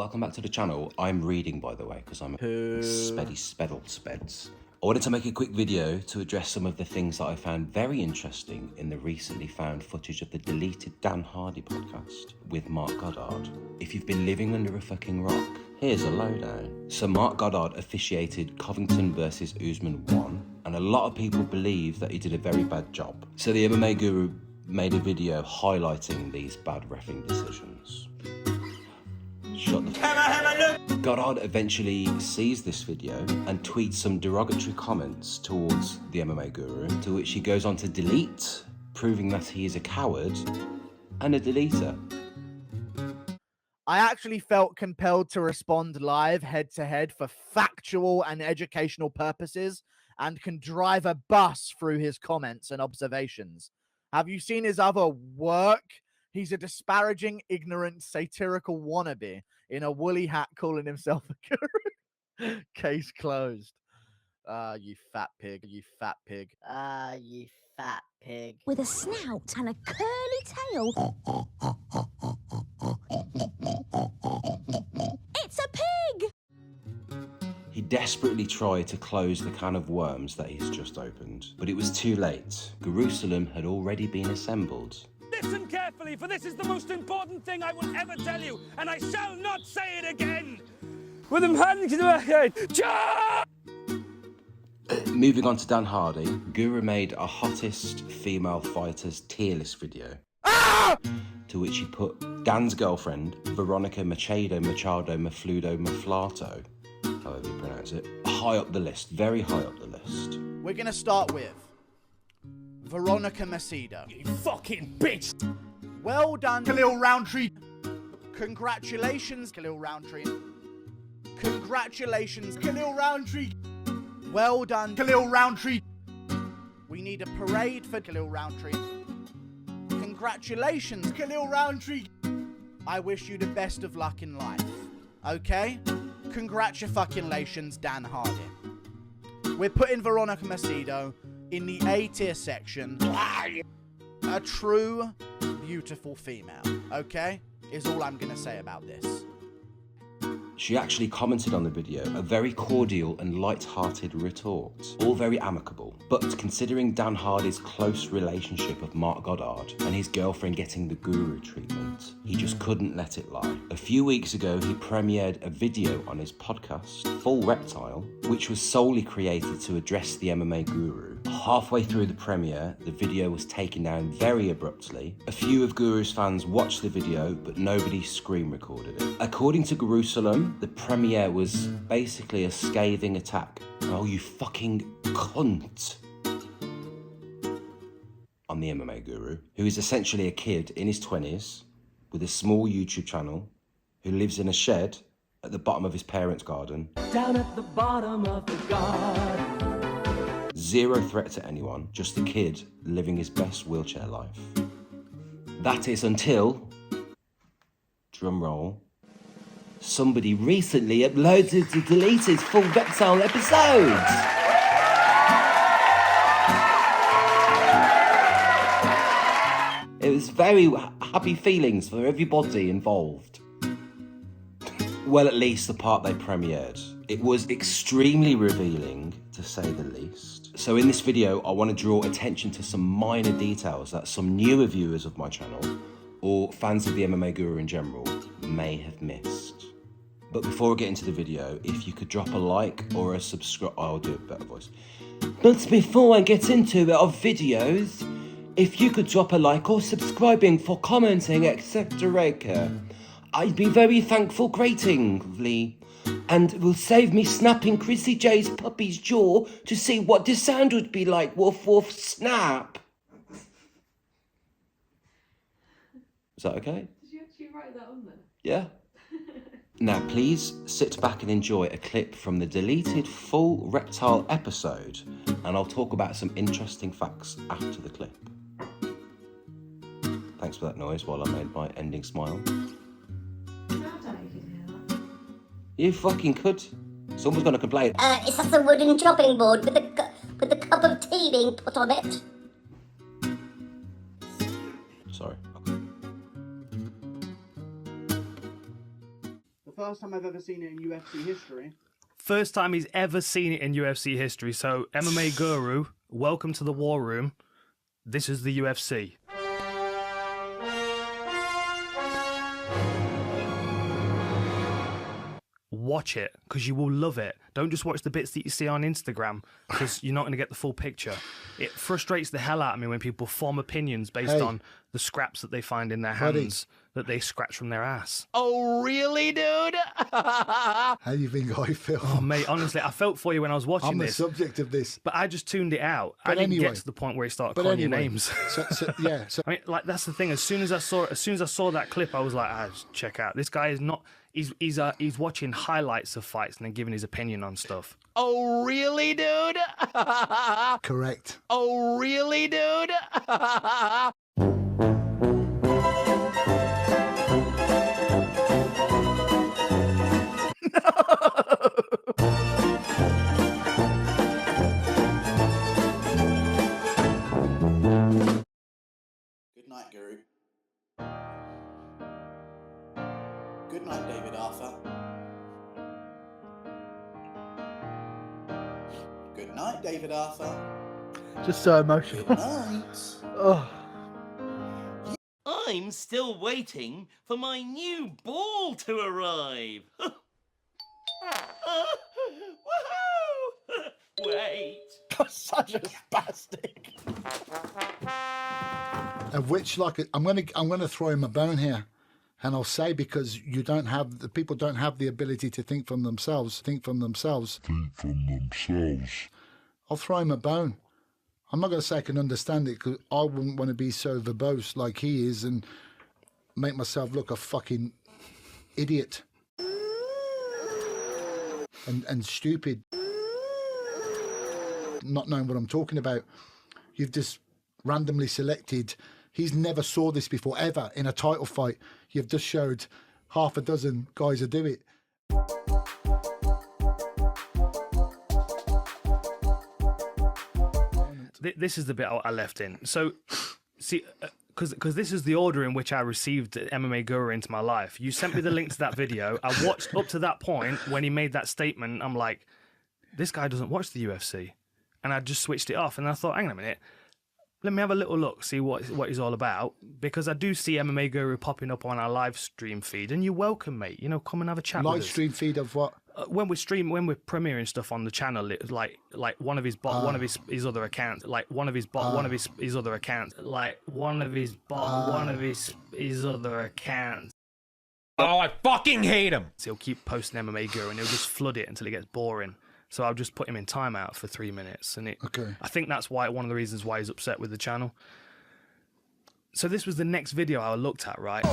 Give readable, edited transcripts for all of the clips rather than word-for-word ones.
welcome back to the channel. I'm reading, by the way, because I'm a speds. I wanted to make a quick video to address some of the things that I found very interesting in the recently found footage of the deleted Dan Hardy podcast with Mark Goddard. If you've been living under a fucking rock, here's a lowdown. So Mark Goddard officiated Covington versus Usman 1, and a lot of people believe that he did a very bad job. So the MMA guru made a video highlighting these bad reffing decisions. Goddard eventually sees this video and tweets some derogatory comments towards the MMA guru, to which he goes on to delete, proving that he is a coward and a deleter. I actually felt compelled to respond live head-to-head for factual and educational purposes, and can drive a bus through his comments and observations. Have you seen his other work? He's a disparaging, ignorant, satirical wannabe in a woolly hat calling himself a guru. Case closed. You fat pig, you fat pig. You fat pig. With a snout and a curly tail. It's a pig! He desperately tried to close the can of worms that he's just opened, but it was too late. Jerusalem had already been assembled. Listen carefully, for this is the most important thing I will ever tell you, and I shall not say it again. With a hand to the head. Moving on to Dan Hardy, Guru made a hottest female fighters tier list video, to which he put Dan's girlfriend, Veronica Machado, Maflato, however you pronounce it, high up the list, very high up the list. We're gonna start with Veronica Macedo. You fucking bitch! Well done, Khalil Roundtree. Congratulations, Khalil Roundtree. Congratulations, Khalil Roundtree. Well done, Khalil Roundtree. We need a parade for Khalil Roundtree. Congratulations, Khalil Roundtree. I wish you the best of luck in life. Okay? Congratulations, Dan Hardy. We're putting Veronica Macedo in the A tier section. A true, beautiful female, okay? Is all I'm gonna say about this. She actually commented on the video, a very cordial and light-hearted retort, all very amicable. But considering Dan Hardy's close relationship with Mark Goddard and his girlfriend getting the guru treatment, he just couldn't let it lie. A few weeks ago, he premiered a video on his podcast, Full Reptile, which was solely created to address the MMA guru. Halfway through the premiere, the video was taken down very abruptly. A few of Guru's fans watched the video, but nobody screen recorded it. According to Jerusalem, the premiere was basically a scathing attack. Oh, you fucking cunt. On the MMA guru, who is essentially a kid in his 20s with a small YouTube channel who lives in a shed at the bottom of his parents' garden. Down at the bottom of the garden. Zero threat to anyone, just a kid living his best wheelchair life. That is until, drum roll, somebody recently uploaded the deleted Full Reptile episode. It was very happy feelings for everybody involved. Well, at least the part they premiered. It was extremely revealing, to say the least. So in this video, I want to draw attention to some minor details that some newer viewers of my channel, or fans of the MMA guru in general, may have missed. But before I get into the video, if you could drop a like or a subscribe, I'll do a better voice. But before I get into our videos, if you could drop a like or subscribing for commenting, etc. I'd be very thankful greatly, and will save me snapping Chrissy J's puppy's jaw to see what the sound would be like. Woof woof snap. Is that okay? Did you actually write that on there? Yeah. Now please sit back and enjoy a clip from the deleted Full Reptile episode, and I'll talk about some interesting facts after the clip. Thanks for that noise while I made my ending smile. You fucking could. Someone's gonna complain. It's just a wooden chopping board with a cup of tea being put on it. Sorry. Okay. first time I've ever seen it in UFC history. First time he's ever seen it in UFC history. So, MMA Guru, welcome to the war room. This is the UFC. Watch it, because you will love it. Don't just watch the bits that you see on Instagram, because you're not going to get the full picture. It frustrates the hell out of me when people form opinions based on the scraps that they find in their hands that they scratch from their ass. Oh, really, dude? How do you think I feel? Oh, mate, honestly, I felt for you when I was watching this. I'm the subject of this. But I just tuned it out. But I didn't anyway, get to the point where he started calling your names. So, I mean, like, that's the thing. As soon as I saw that clip, I was like, just check out. This guy is not. He's watching highlights of fights and then giving his opinion on stuff. Oh, really, dude? Correct. Oh, really, dude? Good night, Guru. Good night, David Arthur. Good night, David Arthur. Just so emotional. Good night. Oh. I'm still waiting for my new ball to arrive. Woohoo! Wait. Such a spastic. Of which, like, I'm gonna throw him a bone here, and I'll say, because the people don't have the ability to think for themselves. I'll throw him a bone. I'm not going to say I can understand it, because I wouldn't want to be so verbose like he is and make myself look a fucking idiot and stupid, not knowing what I'm talking about. You've just randomly selected. He's never saw this before, ever, in a title fight. You've just showed half a dozen guys who do it. This is the bit I left in. So, see, because this is the order in which I received MMA Guru into my life. You sent me the link to that video. I watched up to that point when he made that statement. I'm like, this guy doesn't watch the UFC. And I just switched it off. And I thought, hang on a minute. Let me have a little look, see what he's all about. Because I do see MMA Guru popping up on our live stream feed. And you're welcome, mate. You know, come and have a chat with us. Live stream feed of what? When we're premiering stuff on the channel, it's like one of his other accounts, his other accounts. Oh, I fucking hate him. So he'll keep posting MMA Guru and he'll just flood it until it gets boring. So I'll just put him in timeout for 3 minutes, and I think that's one of the reasons why he's upset with the channel. So this was the next video I looked at, right?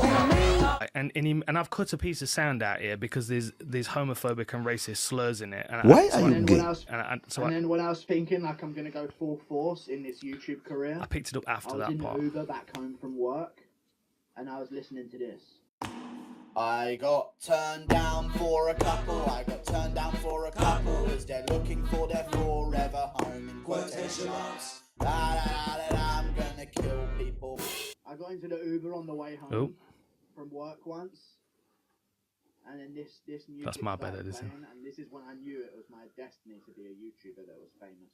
And I've cut a piece of sound out here because there's homophobic and racist slurs in it. And then when I was thinking, like, I'm going to go full force in this YouTube career, I picked it up after that part. I was in the Uber back home from work, and I was listening to this. I got turned down for a couple, as they're looking for their forever home, in quotation marks. I'm gonna kill people. I got into the Uber on the way home from work once, and then this music. That's my bad, isn't it? And this is when I knew it was my destiny to be a YouTuber that was famous.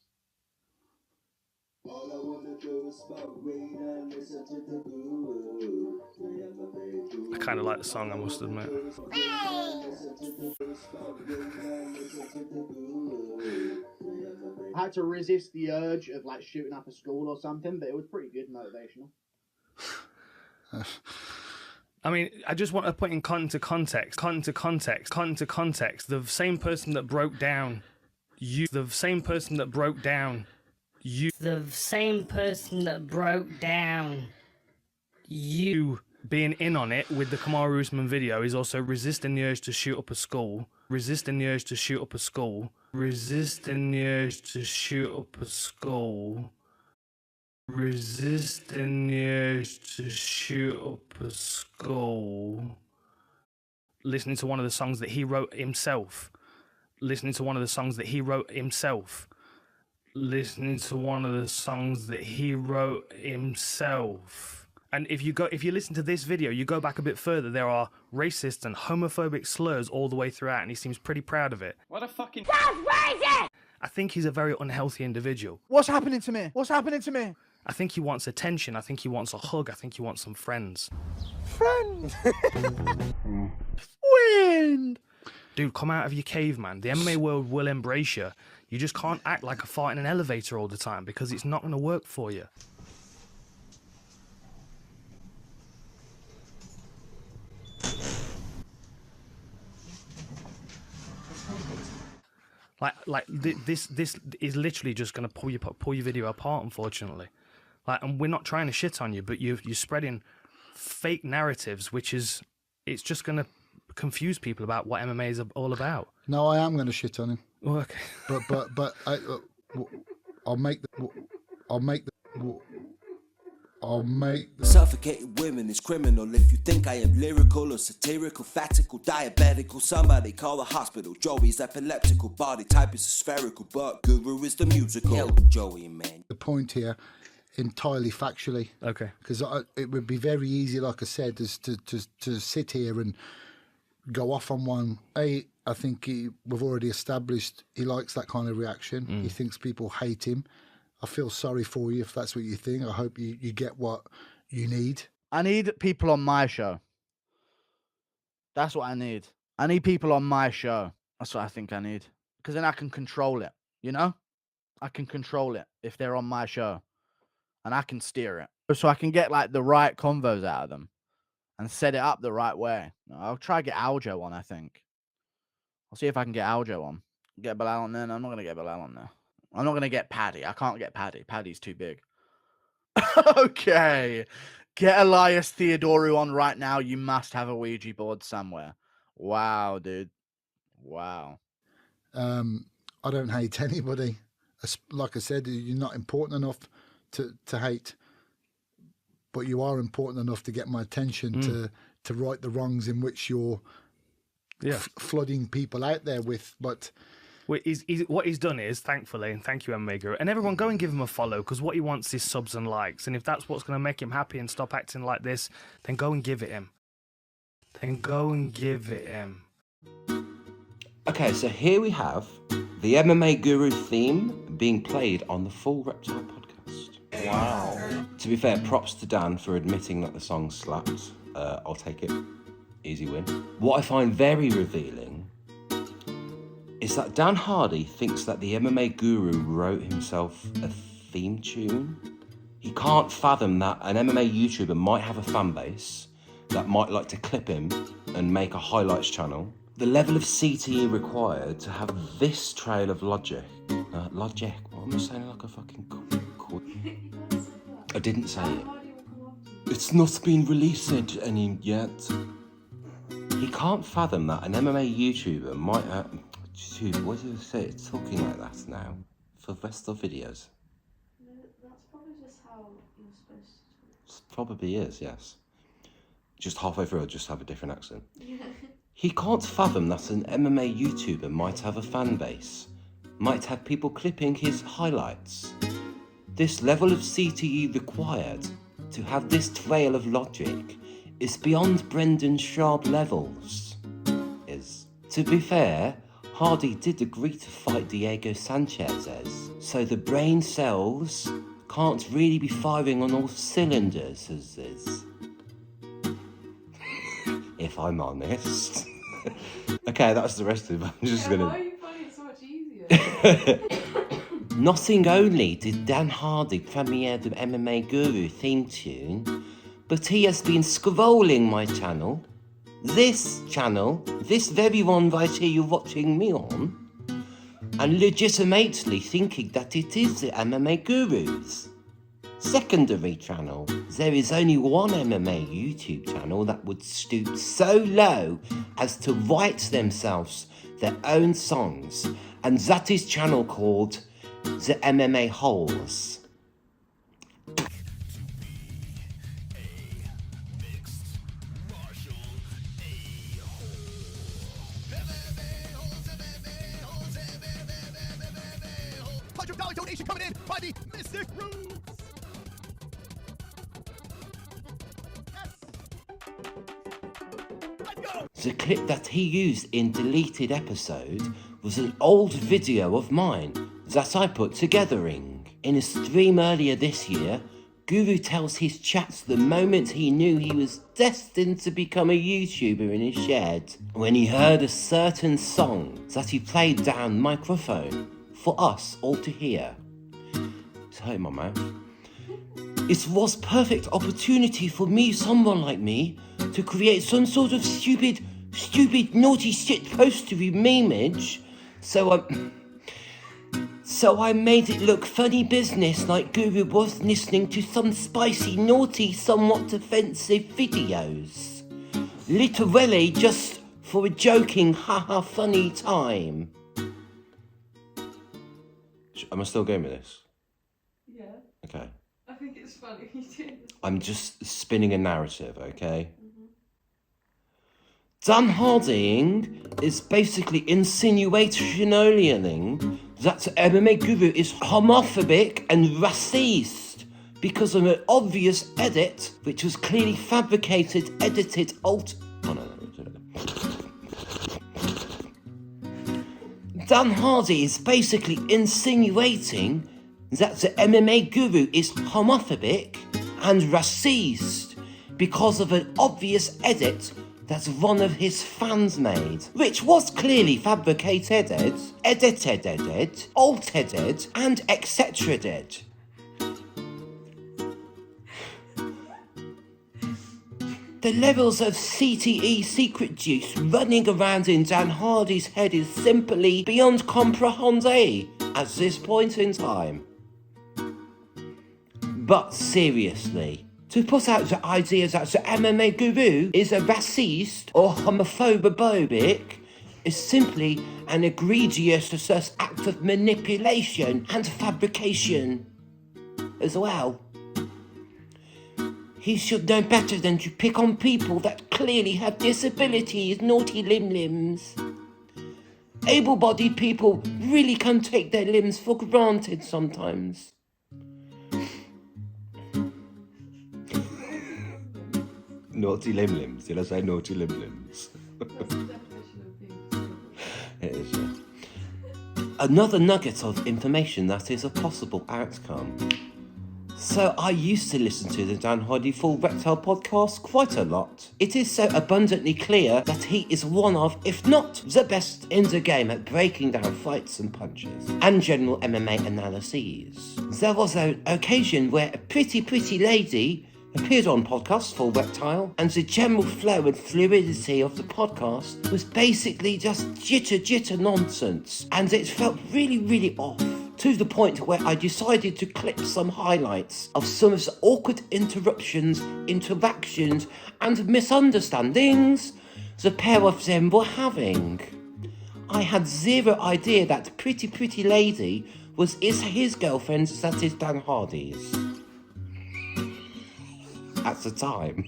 All I wanna do is smoke weed and listen to the guru. I kind of like the song, I must admit. I had to resist the urge of like shooting up a school or something, but it was pretty good motivational. I mean, I just want to put in context. The same person that broke down you being in on it with the Kamaru Usman video is also resisting the urge to shoot up a school. Listening to one of the songs that he wrote himself. And if you listen to this video, you go back a bit further, there are racist and homophobic slurs all the way throughout, and he seems pretty proud of it. What a fucking... I think he's a very unhealthy individual. What's happening to me? What's happening to me? I think he wants attention. I think he wants a hug. I think he wants some friends. Friends. Wind. Dude, come out of your cave, man. The MMA world will embrace you. You just can't act like a fart in an elevator all the time because it's not going to work for you. This is literally just going to pull your video apart, unfortunately. And we're not trying to shit on you, but you're spreading fake narratives, it's just going to confuse people about what MMA is all about. No, I am going to shit on him. Oh, okay. But I'll make Suffocating women is criminal. If you think I am lyrical or satirical, fatical, diabetical, somebody call a hospital. Joey's epileptical, body type is spherical, but Guru is the musical. Yo, Joey, man. The point here, entirely factually. Okay. Because it would be very easy, like I said, is to sit here and go off on one. I think we've already established he likes that kind of reaction. He thinks people hate him. I feel sorry for you if that's what you think. I hope you get what you need. I need people on my show. That's what I need. I need people on my show. That's what I think I need. Because then I can control it, you know? I can control it if they're on my show. And I can steer it. So I can get like the right convos out of them. And set it up the right way. I'll try to get Aljo on, I think. I'll see if I can get Aljo on. Get Bilal on there. No, I'm not going to get Bilal on there. I'm not going to get Paddy. I can't get Paddy. Paddy's too big. Okay. Get Elias Theodoru on right now. You must have a Ouija board somewhere. Wow, dude. Wow. I don't hate anybody. Like I said, you're not important enough to hate. But you are important enough to get my attention to right the wrongs in which you're flooding people out there with. But... what he's done is, thankfully, and thank you, MMA Guru, and everyone go and give him a follow, because what he wants is subs and likes, and if that's what's going to make him happy and stop acting like this, then go and give it him. Okay, so here we have the MMA Guru theme being played on the full Reptile podcast. Wow. To be fair, props to Dan for admitting that the song slaps. I'll take it. Easy win. What I find very revealing is that Dan Hardy thinks that the MMA Guru wrote himself a theme tune. He can't fathom that an MMA YouTuber might have a fan base that might like to clip him and make a highlights channel. The level of CTE required to have this trail of logic. Logic? What am I saying like a fucking... I didn't say it. It's not been released any yet. He can't fathom that an MMA YouTuber might... Dude, what did I say? It's talking like that now for the rest of videos. That's probably just how you're supposed to. It probably is, yes. Just halfway through, I'll just have a different accent. He can't fathom that an MMA YouTuber might have a fan base, might have people clipping his highlights. This level of CTE required to have this trail of logic is beyond Brendan Sharp levels. To be fair, Hardy did agree to fight Diego Sanchez, so the brain cells can't really be firing on all cylinders, if I'm honest. Okay, that's the rest of it. I'm just gonna... Why are you finding it so much easier? Not only did Dan Hardy premiere the MMA Guru theme tune, but he has been scrolling my channel, this very one right here you're watching me on, and legitimately thinking that it is the MMA Guru's secondary channel. There is only one MMA YouTube channel that would stoop so low as to write themselves their own songs, and that is channel called the MMA Holes. $100 donation coming in by the Mystic Roots. The clip that he used in deleted episode was an old video of mine that I put together-ing. In a stream earlier this year, Guru tells his chats the moment he knew he was destined to become a YouTuber in his shed, when he heard a certain song that he played down microphone for us all to hear. Sorry, my mouth. It was perfect opportunity for me, someone like me, to create some sort of stupid, naughty shit postery meme-age, so I made it look funny business like Guru was listening to some spicy, naughty, somewhat offensive videos. Literally just for a joking, haha funny time. Am I still going with this? Yeah. Okay. I think it's funny. I'm just spinning a narrative, okay? Dan Hardying is basically insinuating that MMA Guru is homophobic and racist because of an obvious edit, which was clearly fabricated, edited, Dan Hardy is basically insinuating that the MMA Guru is homophobic and racist because of an obvious edit that one of his fans made, which was clearly fabricated, edited, altered, and etc. The levels of CTE secret juice running around in Dan Hardy's head is simply beyond comprehende at this point in time. But seriously, to put out the idea that the MMA Guru is a racist or homophobic is simply an egregious act of manipulation and fabrication as well. He should know better than to pick on people that clearly have disabilities, naughty limbs. Able-bodied people really can take their limbs for granted sometimes. Naughty limbs. Did I say naughty limbs? It is, yeah. Another nugget of information that is a possible outcome. So I used to listen to the Dan Hardy Full Reptile podcast quite a lot. It is so abundantly clear that he is one of, if not the best in the game at breaking down fights and punches and general MMA analyses. There was an occasion where a pretty lady appeared on podcast for Reptile, and the general flow and fluidity of the podcast was basically just jitter nonsense, and it felt really off, to the point where I decided to clip some highlights of some of the awkward interruptions, interactions, and misunderstandings the pair of them were having. I had zero idea that pretty lady was his girlfriend that is Dan Hardy's. At the time.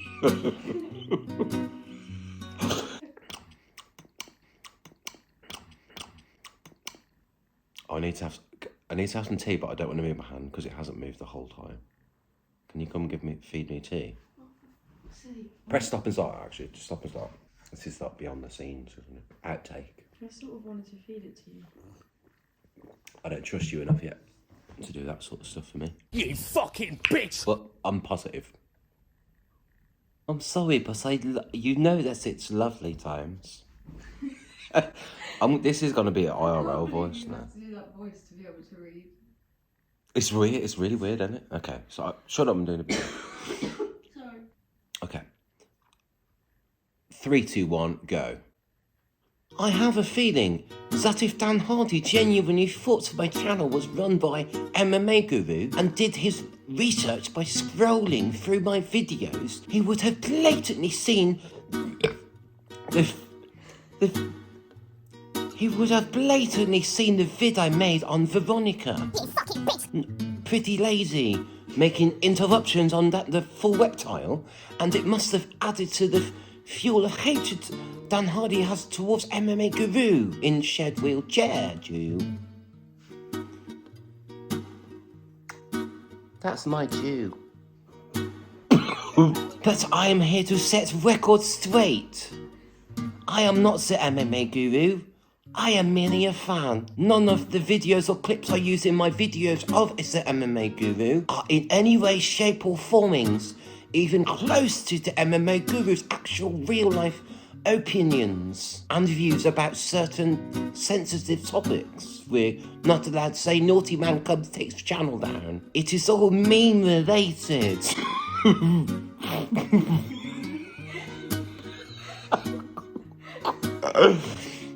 I need to have some tea, but I don't want to move my hand because it hasn't moved the whole time. Can you come feed me tea? Press stop and start, actually. Just stop and start. This is like beyond the scenes, isn't it? Outtake. I sort of wanted to feed it to you. I don't trust you enough yet to do that sort of stuff for me. You fucking bitch! But I'm positive. I'm sorry, but you know that it's lovely times. This is going to be an IRL voice now. You have to do that voice to be able to read. It's weird. It's really weird, isn't it? Okay, so shut up. I'm doing a bit. Sorry. Okay. 3, 2, 1, go. I have a feeling that if Dan Hardy genuinely thought my channel was run by MMA Guru and did his research by scrolling through my videos, he would have blatantly seen the vid I made on Veronica. You fucking bitch! Pretty lazy, making interruptions on the full reptile, and it must have added to the fuel of hatred Dan Hardy has towards MMA Guru in shed wheelchair, Jew. That's my Jew. But I am here to set records straight. I am not the MMA guru. I am merely a fan. None of the videos or clips I use in my videos of the MMA guru are in any way, shape or formings even close to the MMA guru's actual real life opinions and views about certain sensitive topics. We're not allowed to say naughty man comes takes the channel down. It is all meme related.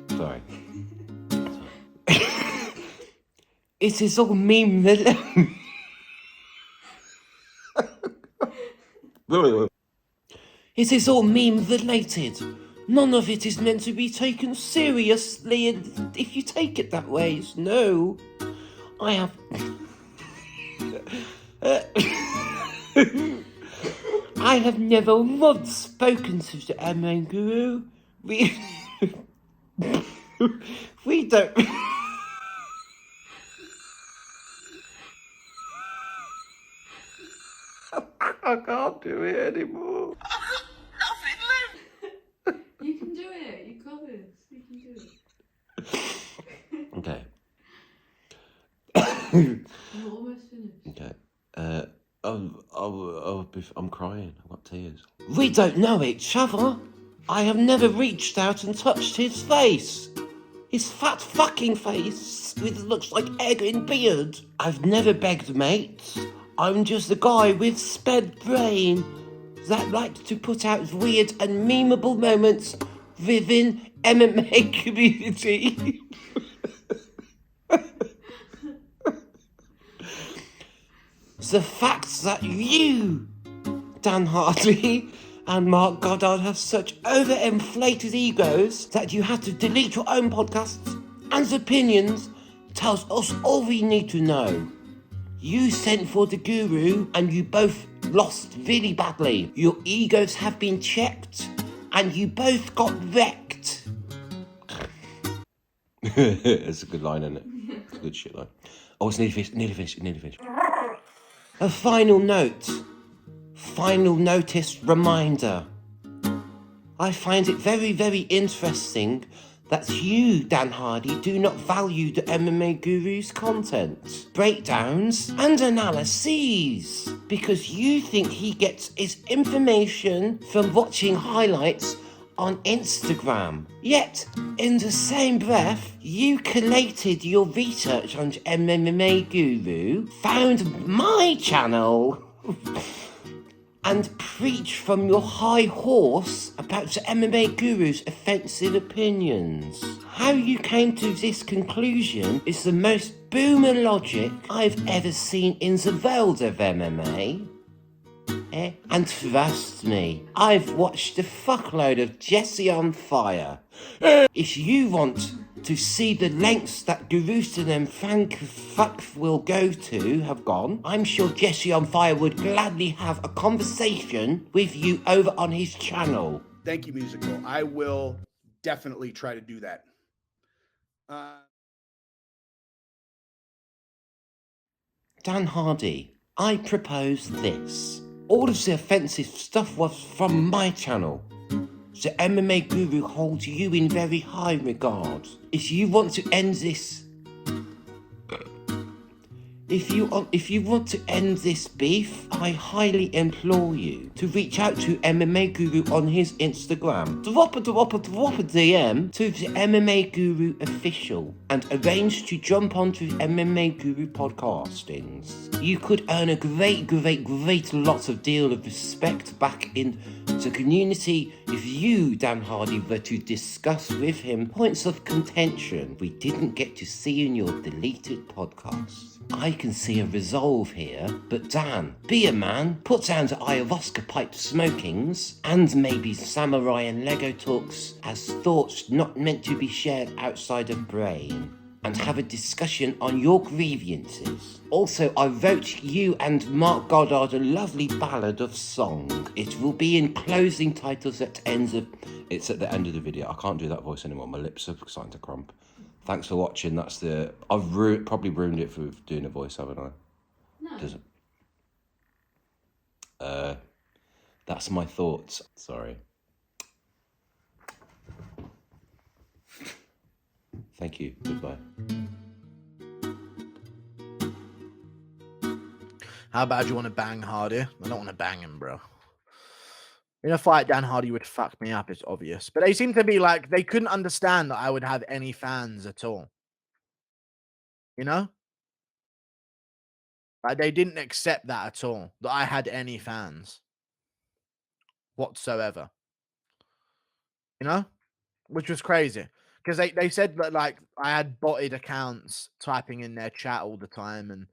Sorry. It is all meme related. It is all meme related. None of it is meant to be taken seriously, and if you take it that way, no. I have... I have never once spoken to the MMA guru. We don't... I can't do it anymore. You can do it. You got this. You can do it. Okay. You're almost finished. Okay. I'm crying. I've got tears. We don't know each other. I have never reached out and touched his face. His fat fucking face with looks like egg and beard. I've never begged mates. I'm just a guy with sped brain that likes to put out weird and memeable moments within MMA community. The fact that you, Dan Hardy, and Mark Goddard have such overinflated egos that you had to delete your own podcasts and opinions tells us all we need to know. You sent for the guru and you both lost really badly. Your egos have been checked and you both got wrecked. It's a good line, isn't it? It's a good shit line. Oh, it's nearly finished. A final note. Final notice reminder. I find it very, very interesting that you, Dan Hardy, do not value the MMA guru's content, breakdowns and analyses, because you think he gets his information from watching highlights on Instagram. Yet, in the same breath, you collated your research on MMA Guru, found my channel, and preach from your high horse about the MMA Guru's offensive opinions. How you came to this conclusion is the most boomer logic I've ever seen in the world of MMA. And trust me, I've watched a fuckload of Jesse on Fire. If you want to see the lengths that Jerusalem fuck will go to have gone, I'm sure Jesse on Fire would gladly have a conversation with you over on his channel. Thank you, Musical. I will definitely try to do that. Dan Hardy, I propose this. All of the offensive stuff was from my channel. The MMA Guru holds you in very high regard. If you want to end this... If you want to end this beef, I highly implore you to reach out to MMA Guru on his Instagram. Drop a DM to the MMA Guru official and arrange to jump onto MMA Guru podcastings. You could earn a great lot of deal of respect back in the community if you, Dan Hardy, were to discuss with him points of contention we didn't get to see in your deleted podcast. I can see a resolve here, but Dan, be a man, put down the ayahuasca pipe smokings, and maybe samurai and Lego talks as thoughts not meant to be shared outside of brain, and have a discussion on your grievances. Also, I wrote you and Mark Goddard a lovely ballad of song. It will be in closing titles at ends of... It's at the end of the video. I can't do that voice anymore. My lips are starting to crump. Thanks for watching. That's the... I've probably ruined it for doing a voice, haven't I? No. Doesn't... That's my thoughts. Sorry. Thank you. Goodbye. How bad do you want to bang Hardy? I don't want to bang him, bro. In a fight, Dan Hardy would fuck me up, it's obvious. But they seem to be like, they couldn't understand that I would have any fans at all. You know? Like, they didn't accept that at all, that I had any fans whatsoever. You know? Which was crazy. Because they said that, like, I had botted accounts typing in their chat all the time, and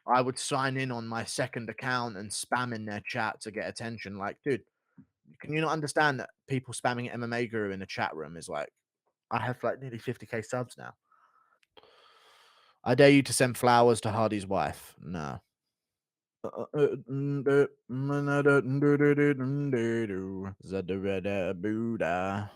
I would sign in on my second account and spam in their chat to get attention. Like, dude, can you not understand that people spamming MMA Guru in the chat room is like, I have like nearly 50k subs now. I dare you to send flowers to Hardy's wife. No. Buddha.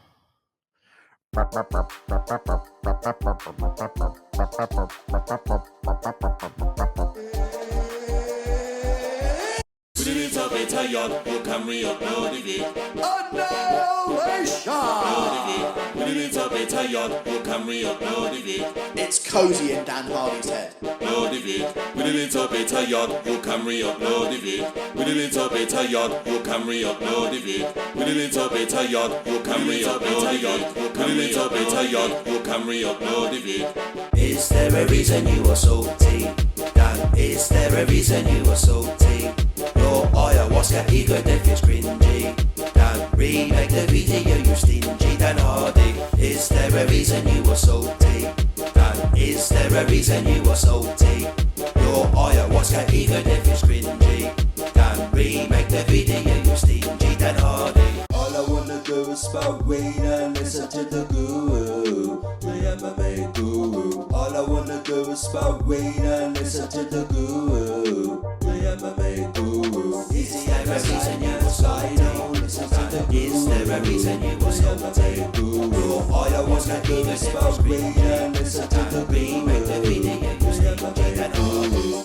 It's cozy in Dan Hardy's head. Is there a reason you are salty? Dan, is there a reason you are salty? Your ayahuasca ego death is cringy. Dan, remake the video, you stingy Dan Hardy. Is there a reason you are salty? Dan, is there a reason you are salty? Your ayahuasca ego death is cringy. Dan, remake the video, you stingy Dan Hardy. All I wanna do is smoke weed and listen to the guru, the MMA guru. All I wanna do is smoke weed and listen to the guru, the MMA guru. Is there a reason you were salty? Listen to the guru. Is there a reason you were salty? Your ayahuasca ego smoke weed and listen to the guru, remake the video, you stingy Dan Hardy.